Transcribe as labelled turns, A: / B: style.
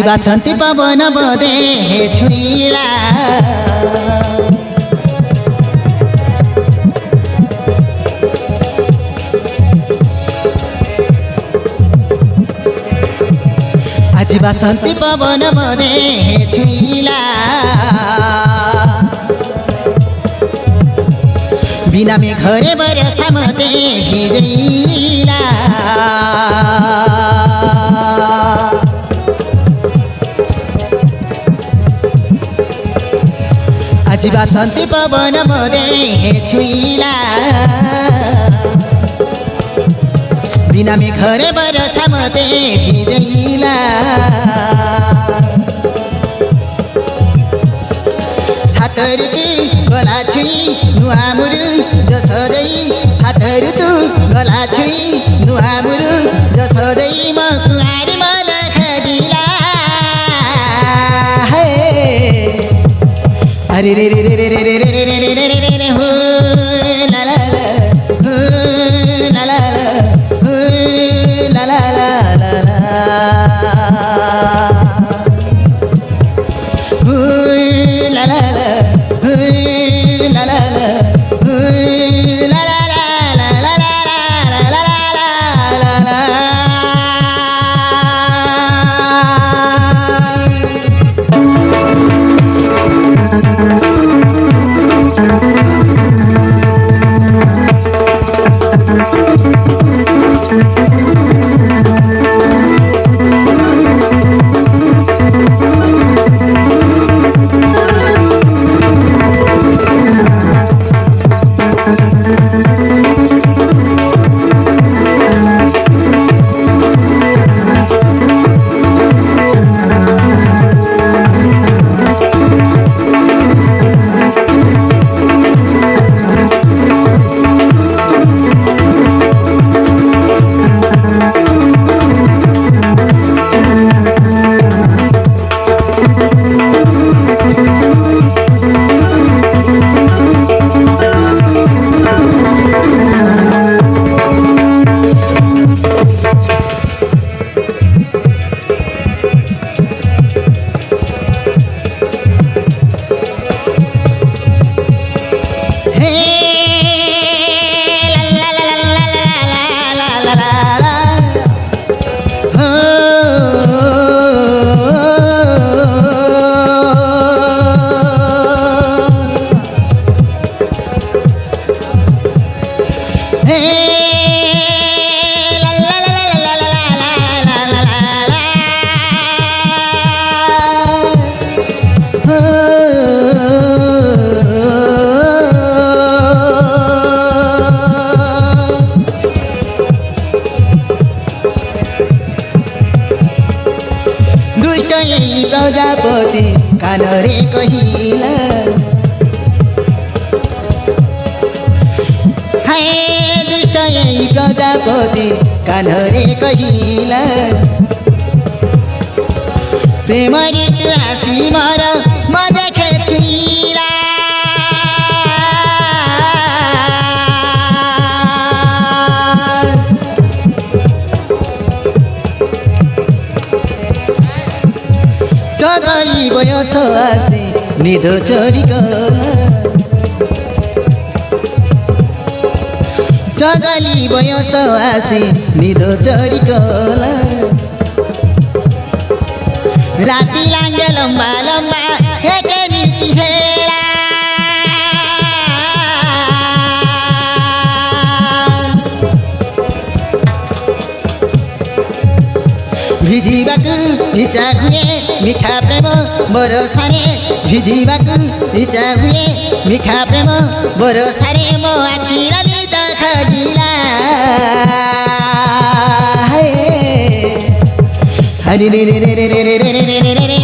A: আজি বাসন্তী পবন বদে হে ছুইলা আজি বাসন্তী পবন বদে হে ছুইলা बिना में घरे बरसा मते भिजैला আজি বাসন্তী पवन मदे छुईला बिना में घरे बरसा मते भिजैला सात ऋतु गला छुई नुहा मुरु जसदै सात ऋतु गला छुई नुहा मुरु जसदै म कुहारी मन खजिला हे अरे रे रे रे रे रे रे रे रे रे रे रे रे हो ला ला हो ला ला हो ला ला ला ला हो ला ला प्रजापति कानरे कहिला हाय दुष्ट यही प्रजापति कानरे कहिला प्रेम ऋतु आसी मर म देखे छुइला जगली बयस आसी निदो चोरीको जगली बयस आसी निदो चोरीको राति लागे लम्बा लम्बा एके मिति हेला भिजिबाकु इच्छा हुए मिठा प्रेम बरसारे भिजिबाकु इच्छा हुए मिठा प्रेम बरसारे मो आखिरली त खजिला हरे रे रे रे रे रे रे रे रे रे